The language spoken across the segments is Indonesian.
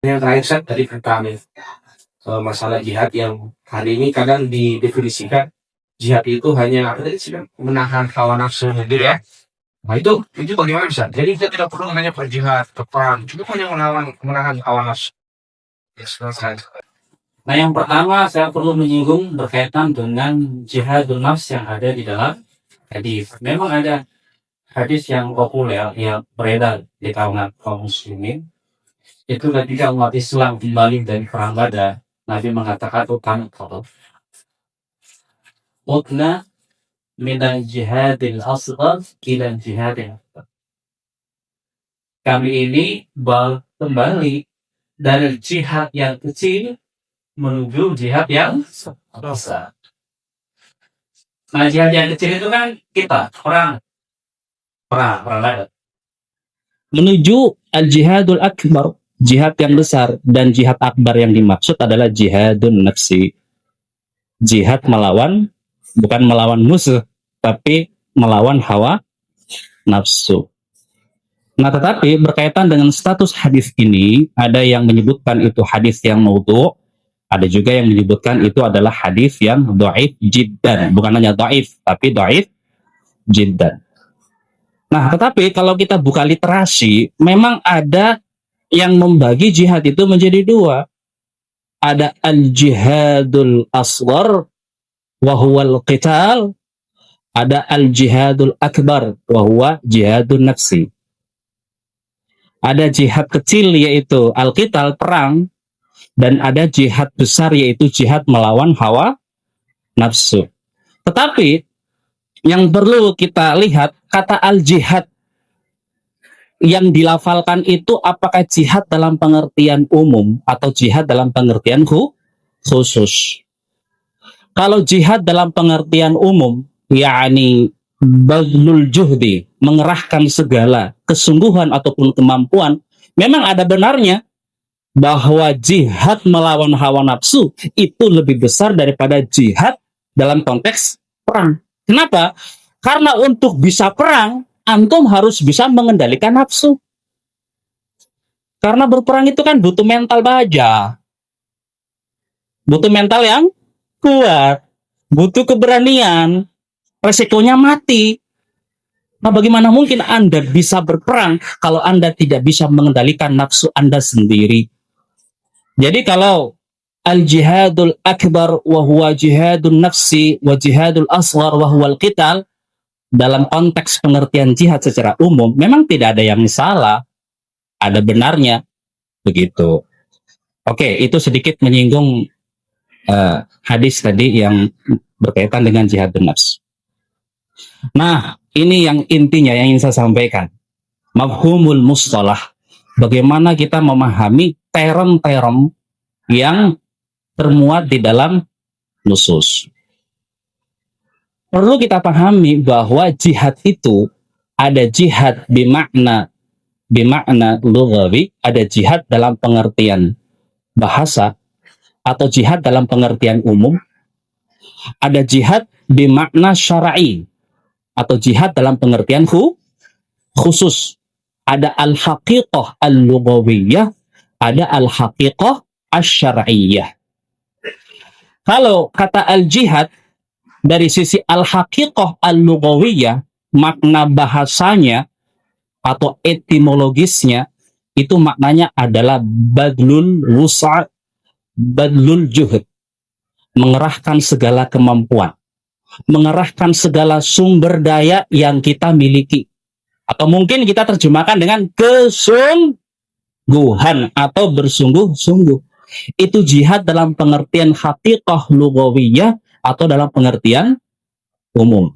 Yang terakhir Ustaz, tadi tentang masalah jihad yang hari ini kadang didefinisikan jihad itu hanya apa tadi sih, menahan hawa nafsu gitu ya. Nah itu bagaimana bisa? Jadi kita tidak perlu hanya berjihad, berperang, cuma hanya menahan hawa nafsu. Ya, selesai. Nah, yang pertama saya perlu menyinggung berkaitan dengan jihadul nafs yang ada di dalam hadis. Memang ada hadis yang populer yang beredar di kalangan kaum muslimin. Itu ketika umat Islam kembali dari perang Badar, Nabi mengatakan utang kalau utna minal jihadil asghar ila jihadil akbar. Kami ini kembali dari jihad yang kecil menuju jihad yang besar. Nah, jihad yang kecil itu kan kita perang Badar. Menuju al-jihadul akbar, jihad yang besar, dan jihad akbar yang dimaksud adalah jihadun nafsi. Jihad bukan melawan musuh, tapi melawan hawa nafsu. Nah, tetapi berkaitan dengan status hadis ini, ada yang menyebutkan itu hadis yang maudhu', ada juga yang menyebutkan itu adalah hadis yang dhaif jiddan. Bukan hanya dhaif, tapi dhaif jiddan. Nah, tetapi kalau kita buka literasi, memang ada yang membagi jihad itu menjadi dua. Ada al-jihadul asghar wa huwal qital, ada al-jihadul akbar wa huwa jihadun nafsi. Ada jihad kecil yaitu al-qital, perang, dan ada jihad besar yaitu jihad melawan hawa nafsu. Tetapi yang perlu kita lihat, kata al-jihad yang dilafalkan itu apakah jihad dalam pengertian umum atau jihad dalam pengertian khusus. Kalau jihad dalam pengertian umum, yakni badlul juhdi, mengerahkan segala kesungguhan ataupun kemampuan, memang ada benarnya bahwa jihad melawan hawa nafsu itu lebih besar daripada jihad dalam konteks perang. Kenapa? Karena untuk bisa perang, antum harus bisa mengendalikan nafsu. Karena berperang itu kan butuh mental baja. Butuh mental yang kuat. Butuh keberanian. Resikonya mati. Nah, bagaimana mungkin Anda bisa berperang kalau Anda tidak bisa mengendalikan nafsu Anda sendiri? Jadi kalau al-jihadul akbar wa huwa jihadun nafsi wa jihadul asghar wa huwa al-qital, dalam konteks pengertian jihad secara umum memang tidak ada yang salah, ada benarnya begitu. Oke, itu sedikit menyinggung hadis tadi yang berkaitan dengan jihadun nafs. Nah, ini yang intinya yang ingin saya sampaikan. Mafhumul mustalah. Bagaimana kita memahami term-term yang termuat di dalam nusus. Perlu kita pahami bahwa jihad itu ada jihad bimakna lughawi, ada jihad dalam pengertian bahasa atau jihad dalam pengertian umum, ada jihad bimakna syar'i atau jihad dalam pengertian khusus. Ada al-haqiqah al-lughawiyah, ada al-haqiqah asy-syar'iyyah. Kalau kata al-jihad dari sisi al-haqiqah al-lughawiyah, makna bahasanya atau etimologisnya itu maknanya adalah badlul wusa', badlul juhud, mengerahkan segala kemampuan, mengerahkan segala sumber daya yang kita miliki, atau mungkin kita terjemahkan dengan kesungguhan atau bersungguh-sungguh. Itu jihad dalam pengertian haqiqah lughawiyah atau dalam pengertian umum.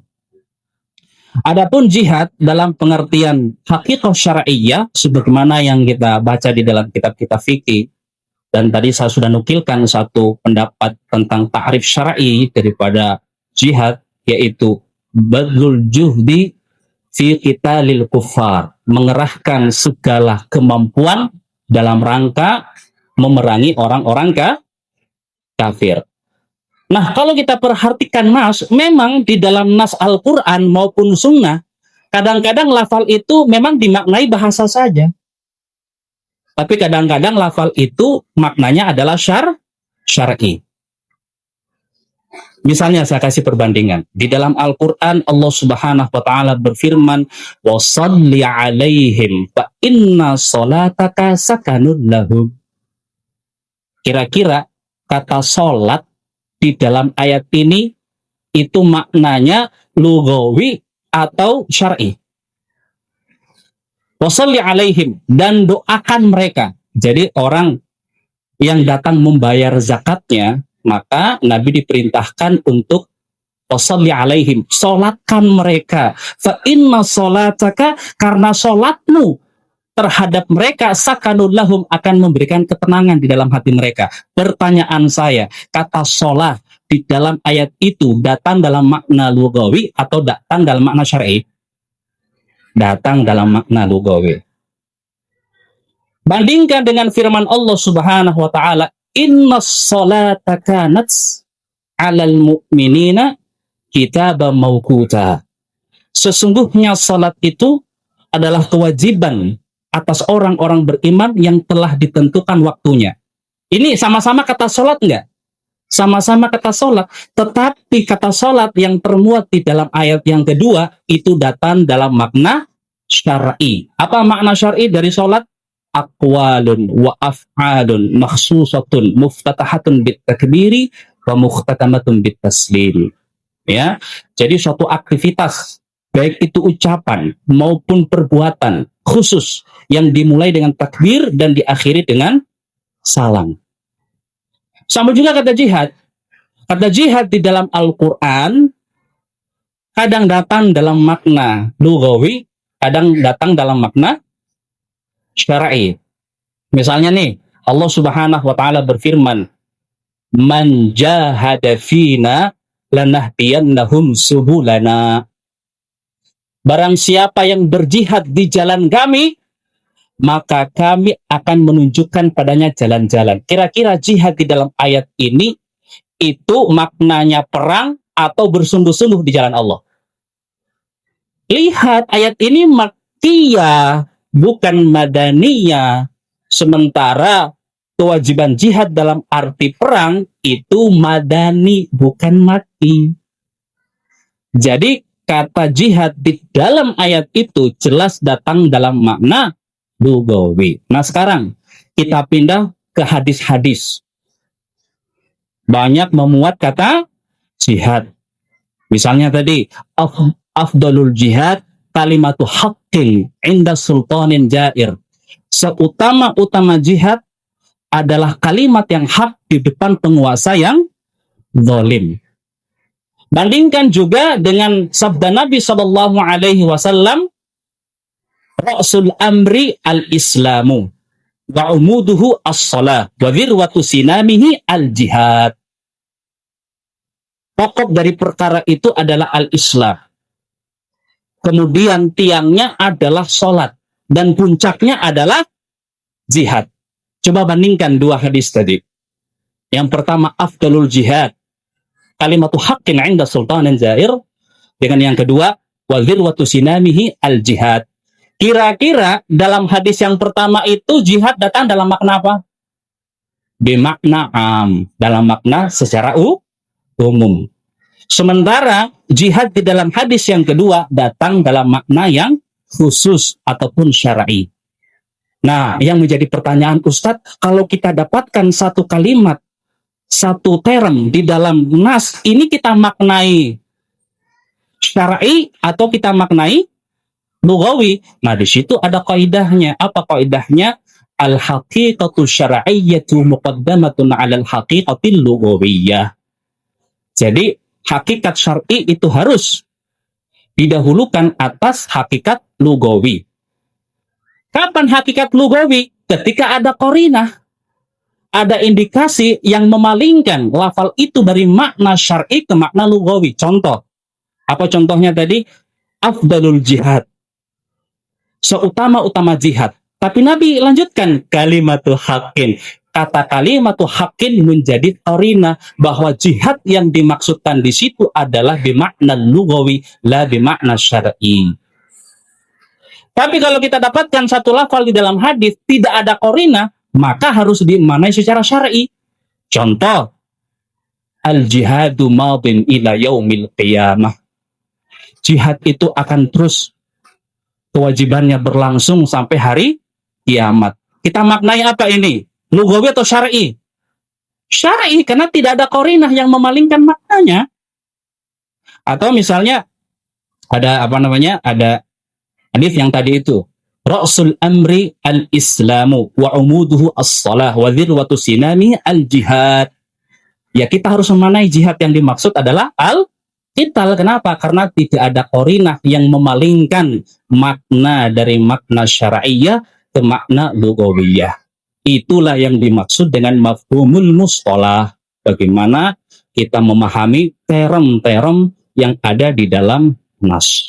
Adapun jihad dalam pengertian haqiqah syar'iyyah sebagaimana yang kita baca di dalam kitab-kitab fikih, dan tadi saya sudah nukilkan satu pendapat tentang ta'rif syar'i daripada jihad, yaitu badlul juhdi fi qitalil kuffar, mengerahkan segala kemampuan dalam rangka memerangi orang-orang kafir. Nah, kalau kita perhatikan nas, memang di dalam nas Al-Quran maupun sunnah, kadang-kadang lafal itu memang dimaknai bahasa saja. Tapi kadang-kadang lafal itu maknanya adalah syar'i. Misalnya saya kasih perbandingan. Di dalam Al-Quran Allah Subhanahu wa Ta'ala berfirman, "Wa shalli 'alaihim fa inna sholataka sakanun lahum." Kira-kira kata sholat di dalam ayat ini itu maknanya lugawi atau syar'i? Wa shalli 'alaihim, dan doakan mereka. Jadi orang yang datang membayar zakatnya, maka Nabi diperintahkan untuk wasalli alaihim, solatkan mereka. Fa inna solataka, karena solatmu terhadap mereka sakanul lahum, akan memberikan ketenangan di dalam hati mereka. Pertanyaan saya, kata solat di dalam ayat itu datang dalam makna lugawi atau datang dalam makna syar'i? Datang dalam makna lugawi. Bandingkan dengan firman Allah Subhanahu wa Ta'ala, inna sholata kanat 'alal mu'minina kitaban mawquta. Sesungguhnya salat itu adalah kewajiban atas orang-orang beriman yang telah ditentukan waktunya. Ini sama-sama kata salat enggak? Sama-sama kata salat, tetapi kata salat yang termuat di dalam ayat yang kedua itu datang dalam makna syar'i. Apa makna syar'i dari salat? Aqwalun wa af'alun makhsusatun muftatahatun bit takbiri wa mukhtatamatun bit taslim. Ya, jadi suatu aktivitas baik itu ucapan maupun perbuatan khusus yang dimulai dengan takbir dan diakhiri dengan salam. Sama juga kata jihad. Kata jihad di dalam Al-Quran kadang datang dalam makna lugawi, kadang datang dalam makna syar'i. Misalnya nih, Allah Subhanahu wa Ta'ala berfirman, "Man jahada fina lanahdiyannahum subulana." Barang siapa yang berjihad di jalan kami, maka kami akan menunjukkan padanya jalan-jalan. Kira-kira jihad di dalam ayat ini itu maknanya perang atau bersungguh-sungguh di jalan Allah? Lihat, ayat ini makkiyah, bukan madaniyah. Sementara kewajiban jihad dalam arti perang itu madani, bukan makki. Jadi kata jihad di dalam ayat itu jelas datang dalam makna lugawi. Nah sekarang kita pindah ke hadis-hadis. Banyak memuat kata jihad. Misalnya tadi, afdalul jihad kalimatu haqqin inda sultanin jair. Seutama-utama jihad adalah kalimat yang hak di depan penguasa yang zalim. Bandingkan juga dengan sabda Nabi Shallallahu Alaihi Wasallam, Rasul amri al-Islamu wa umuduhu as-salah wa wirwatu sinamihi al-jihad. Pokok dari perkara itu adalah al-Islam. Kemudian tiangnya adalah sholat. Dan puncaknya adalah jihad. Coba bandingkan dua hadis tadi. Yang pertama, afdalul jihad kalimatu haqqin 'inda sultanin jair, dengan yang kedua, wa dzirwatu sinamihi al-jihad. Kira-kira dalam hadis yang pertama itu jihad datang dalam makna apa? Bimakna am, dalam makna secara umum. Sementara jihad di dalam hadis yang kedua datang dalam makna yang khusus ataupun syar'i. Nah, yang menjadi pertanyaan Ustadz, kalau kita dapatkan satu kalimat, satu term di dalam nas, ini kita maknai syar'i atau kita maknai lugawi? Nah, di situ ada kaidahnya. Apa kaidahnya? Al-haqiqatu syar'iyyatu muqaddamatun 'alal haqiqatil lugawiyyah. Jadi, hakikat syar'i itu harus didahulukan atas hakikat lugawi. Kapan hakikat lugawi? Ketika ada qarinah, ada indikasi yang memalingkan lafal itu dari makna syar'i ke makna lugawi. Contoh, apa contohnya tadi? Afdalul jihad, seutama-utama jihad. Tapi Nabi lanjutkan kalimatul haqqin. Kata kalimatul haqqin menjadi qarinah bahwa jihad yang dimaksudkan di situ adalah bimakna lugawi, la bimakna syar'i. Tapi kalau kita dapatkan satu lafal di dalam hadis tidak ada korina, maka harus dimaknai secara syar'i. Contoh, al-jihadu madin ila yaumil qiyamah. Jihad itu akan terus kewajibannya berlangsung sampai hari kiamat. Kita maknai apa ini? Lugawi atau syar'i? Syar'i, karena tidak ada korinah yang memalingkan maknanya. Atau misalnya ada ada hadis yang tadi itu, Ra'sul amri al-islamu wa umuduhu as-salah wa dhirwatu sinami al-jihad. Ya, kita harus memanai jihad yang dimaksud adalah al-qital. Kenapa? Karena tidak ada korinah yang memalingkan makna dari makna syar'iyah ke makna lugawiyah. Itulah yang dimaksud dengan mafhumul mustalah. Bagaimana kita memahami term-term yang ada di dalam nas.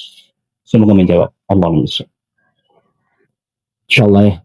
Semoga menjawab. Allahumma shalli. Insyaallah ya.